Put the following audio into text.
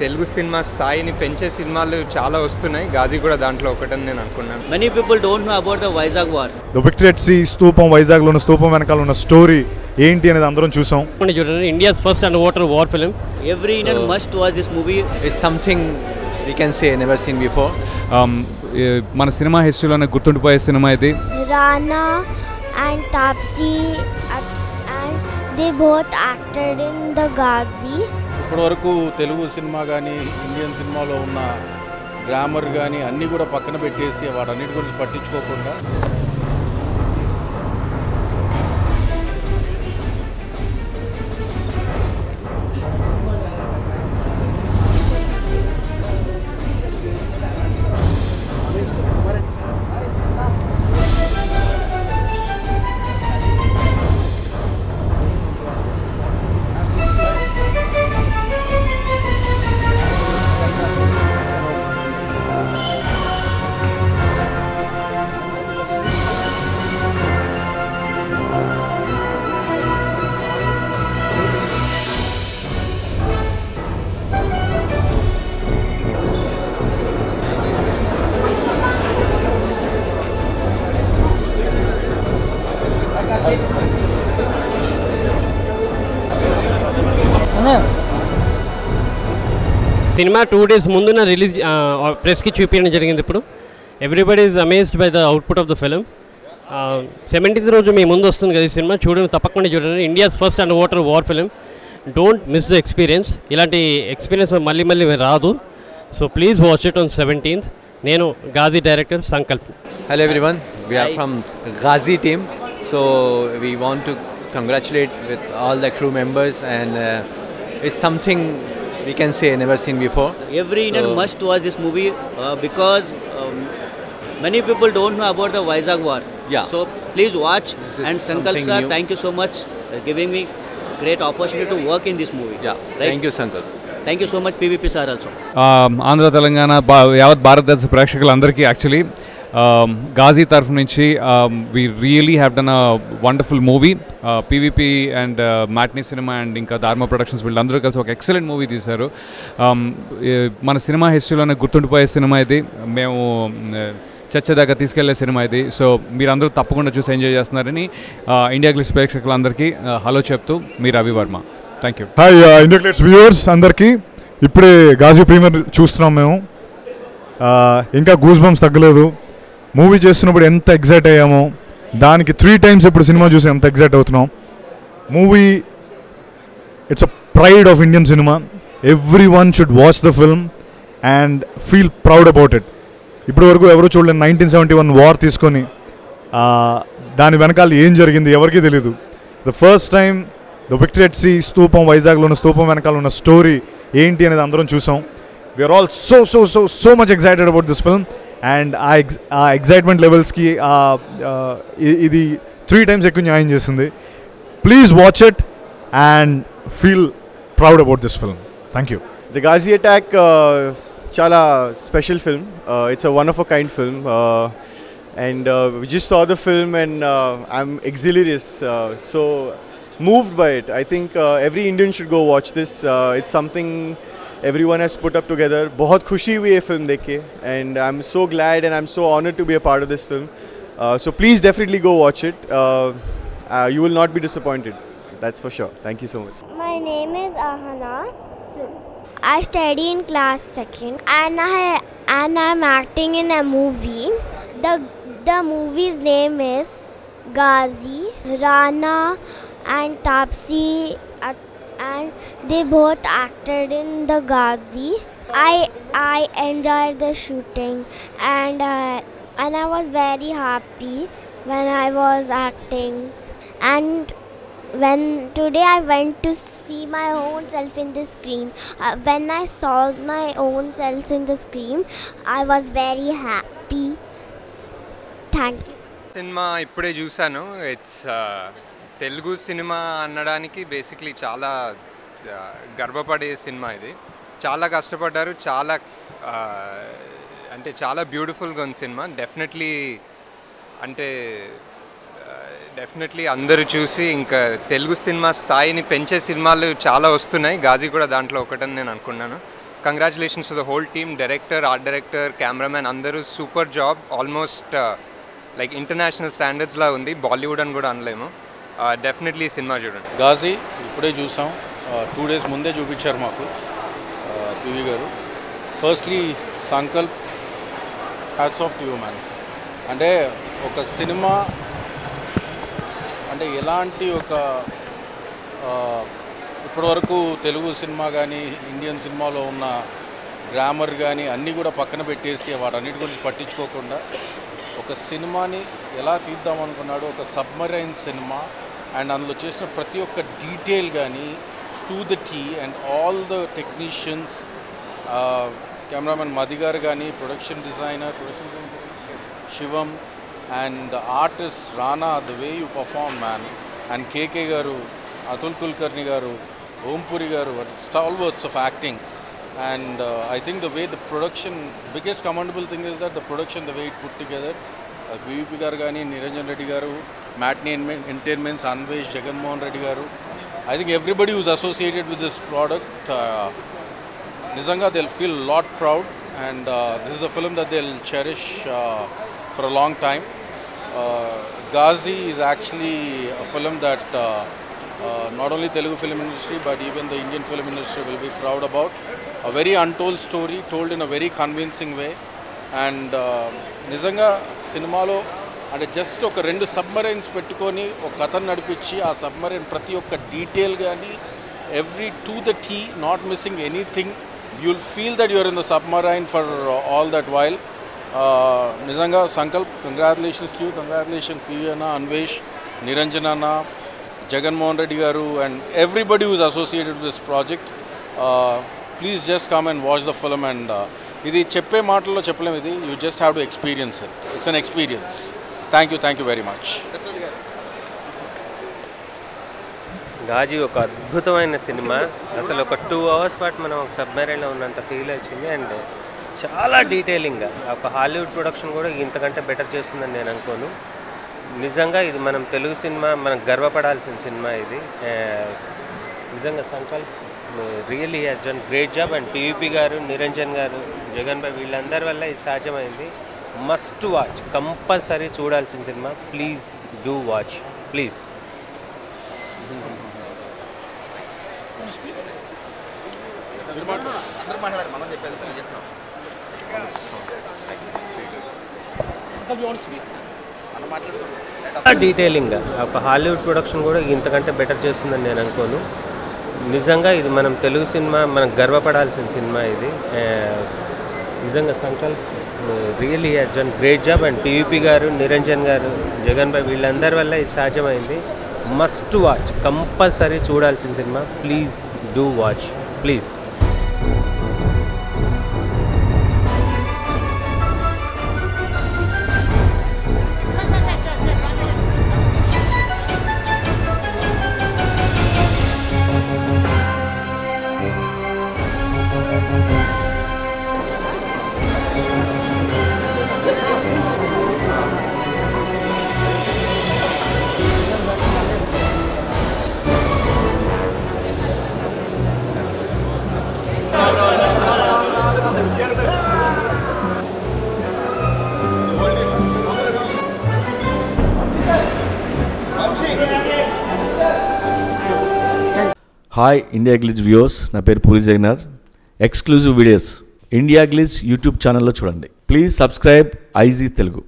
Telugu cinema స్థాయిని పెంచే సినిమాలు చాలా వస్తున్నాయి. గాజీ కూడా దాంట్లో ఒకటని నేను అనుకున్నాను. Many people don't know about the Vizag war. The Victory at Sea స్తూపం, వైజాగ్లో ఉన్న స్తూపం వెనకాల ఉన్న స్టోరీ ఏంటి అనేది అందరం చూసాం. India's first underwater war film. Every Indian must watch this movie. It's something we can say never seen before. మన సినిమా హిస్టరీలోనే గుర్తుండిపోయే సినిమా ఇది. Rana and Taapsee and they both acted in the Ghazi. ఇప్పటివరకు Telugu cinema కానీ Indian సినిమాలో ఉన్న grammar కానీ అన్నీ కూడా పక్కన పెట్టేసి వాటన్నిటి గురించి పట్టించుకోకుండా సినిమా 2 days ముందున రిలీజ్ ప్రెస్కి చూపించడం జరిగింది. ఇప్పుడు everybody is amazed by the output of the film. 17th రోజు మీ ముందు వస్తుంది కదా ఈ సినిమా. చూడండి, తప్పకుండా చూడండి. India's first under water war film. Don't miss the experience. ఇలాంటి ఎక్స్పీరియన్స్ మళ్ళీ మళ్ళీ రాదు. So please watch it on 17th. నేను Ghazi director Sankalp. Hello everyone, we are from Ghazi team. So we want to congratulate with all the crew members and it's something we can say never seen before. Every Indian must watch this movie because many people don't know about the Vizag war. Yeah. So please watch. And Sankalp sir, new. thank you so much for giving me great opportunity to work in this movie. Yeah. Right? Thank you Sankalp. Thank you so much PVP sir also. Andhra Telangana యావత్ భారతదేశ ప్రేక్షకులందరికీ actually Ghazi తరఫు నుంచి we really have done a wonderful movie. PVP and matinee cinema and ఇంకా ధార్మ productions వీళ్ళందరూ కలిసి ఒక excellent movie తీశారు. మన సినిమా హిస్టరీలోనే గుర్తుండిపోయే సినిమా ఇది. మేము చర్చ దాకా తీసుకెళ్లే సినిమా ఇది. సో మీరందరూ తప్పకుండా చూసి ఎంజాయ్ చేస్తున్నారని ఇండియా గ్లిట్స్ ప్రేక్షకులందరికీ హలో చెప్తూ మీ Ravi Varma. Thank you. Hi India Glitz viewers అందరికీ. ఇప్పుడే గాజీ ప్రీమియర్ చూస్తున్నాం మేము. ఇంకా గూస్ బంప్స్ తగ్గలేదు. మూవీ చేస్తున్నప్పుడు ఎంత ఎగ్జైట్ అయ్యామో దానికి 3 times ఇప్పుడు సినిమా చూసి ఎంత ఎగ్జైట్ అవుతున్నాం. Movie it's a pride of Indian cinema. Every one should watch the film and feel proud about it. ఇప్పటి వరకు ఎవరు చూడలేదు 1971 వార్ తీసుకొని దాని వెనకాల ఏం జరిగింది ఎవరికీ తెలీదు. The first time the victory at sea స్తూపం, వైజాగ్లో ఉన్న స్తూపం వెనకాల ఉన్న స్టోరీ ఏంటి అనేది అందరం చూసాం. We are all so much excited about this film and ఆ ఎగ్జైట్మెంట్ లెవెల్స్కి ఇది 3 times ఎక్కువ న్యాయం చేసింది. Please watch it and feel proud about this film. Thank you. The Ghazi attack chala special film. It's a one of a kind film and we just saw the film and I'm exhilarated, so moved by it. I think every Indian should go watch this. It's something everyone has put up together. बहुत खुशी हुई है film देख के and I'm so glad and I'm so honored to be a part of this film. So please definitely go watch it. You will not be disappointed. That's for sure. Thank you so much. My name is Ahana. I study in class 2nd and I'm acting in a movie. The movie's name is Ghazi. Rana and Taapsee and they both acted in the Ghazi. I enjoyed the shooting and I was very happy when I was acting. And when today I went to see my own self in the screen, when I saw my own self in the screen, I was very happy. Thank you. Cinema ఇప్పుడే చూశాను. It's Telugu cinema అనడానికి basically చాలా గర్వపడే cinema ఇది. చాలా కష్టపడ్డారు. చాలా బ్యూటిఫుల్గా ఉంది సినిమా. డెఫినెట్లీ అందరూ చూసి ఇంకా తెలుగు సినిమా స్థాయిని పెంచే సినిమాలు చాలా వస్తున్నాయి. గాజీ కూడా దాంట్లో ఒకటని నేను అనుకున్నాను. Congratulations to the whole team, director, art director, cameraman అందరూ super job. Almost like international స్టాండర్డ్స్లా ఉంది, బాలీవుడ్ అని కూడా అనలేము. డెఫినెట్లీ సినిమా చూడండి. గాజీ ఇప్పుడే చూసాం, 2 days ముందే చూపించారు మాకు పివి గారు. Firstly Sankalp, hats off to you man. అంటే ఒక సినిమా అంటే ఎలాంటి ఒక ఇప్పటివరకు తెలుగు సినిమా కానీ ఇండియన్ సినిమాలో ఉన్న గ్రామర్ కానీ అన్నీ కూడా పక్కన పెట్టేసి వాటన్నిటి గురించి పట్టించుకోకుండా ఒక సినిమాని ఎలా తీద్దామనుకున్నాడు, ఒక సబ్మరైన్ సినిమా. అండ్ అందులో చేసిన ప్రతి ఒక్క డీటెయిల్ కానీ to the tee, and all the technicians, cameramen Madhi గారు కానీ, production designer Shivam, and artist Rana, the way you perform man. And KK గారు, అతుల్ కుల్కర్ని గారు, ఓంపురి గారు, stalwarts of acting. And I think the way the production, biggest commendable thing is that the production, the way it put together, VVP garu gaani, Niranjan Reddy garu, Matinee Entertainments, Anvesh, Jagan Mohan Reddy garu, I think everybody who's associated with this product, nizanga they'll feel a lot proud, and this is a film that they'll cherish for a long time. Ghazi is actually a film that not only Telugu film industry but even the Indian film industry will be proud about. A very untold story told in a very convincing way. And నిజంగా సినిమాలో అంటే just ఒక 2 submarines పెట్టుకొని ఒక కథను నడిపించి ఆ submarine ప్రతి ఒక్క డీటెయిల్ కానీ every to the tee, not missing anything, you'll feel that your in the submarine for all that while. నిజంగా Sankalp, congratulations to you, congratulation PV అన్న, అన్వేష్, నిరంజన్ అన్న, జగన్మోహన్ రెడ్డి గారు, and everybody who's associated with this project. Please just come and watch the film. And ఇది చెప్పే మాటల్లో చెప్పలేము, ఇది you just have to experience it. It's an experience. Thank you very much. Ghazi ఒక అద్భుతమైన సినిమా. అసలు ఒక 2 hours పాటు మనం ఒక సబ్మెరైన్లో ఉన్నంత ఫీల్ వచ్చింది. అండ్ చాలా డీటెయిలింగ్గా ఒక హాలీవుడ్ ప్రొడక్షన్ కూడా ఇంతకంటే బెటర్ చేస్తుందని నేను అనుకోను. నిజంగా ఇది మనం తెలుగు సినిమా, మనం గర్వపడాల్సిన సినిమా ఇది. నిజంగా Sankalp really has done great job. And PVP గారు, నిరంజన్ గారు, జగన్ భాయ్ వీళ్ళందరి వల్ల ఇది సాధ్యమైంది. మస్ట్ వాచ్, కంపల్సరీ చూడాల్సిన cinema. Please do watch, please. డీటెయిలింగ్గా ఒక హాలీవుడ్ ప్రొడక్షన్ కూడా ఇంతకంటే బెటర్ చేస్తుందని నేను అనుకోను. నిజంగా ఇది మనం తెలుగు సినిమా, మనం గర్వపడాల్సిన సినిమా ఇది. నిజంగా Sankalp really has done great job. And PVP గారు, నిరంజన్ గారు, జగన్ భాయ్ వీళ్ళందరి వల్ల ఇది సాధ్యమైంది. మస్ట్ వాచ్, కంపల్సరీ చూడాల్సిన cinema. Please do watch, please. Hi India glitz viewers, నా పేరు Puri Jagannath. Exclusive videos India glitz YouTube ఛానల్లో చూడండి. Please subscribe IG Telugu.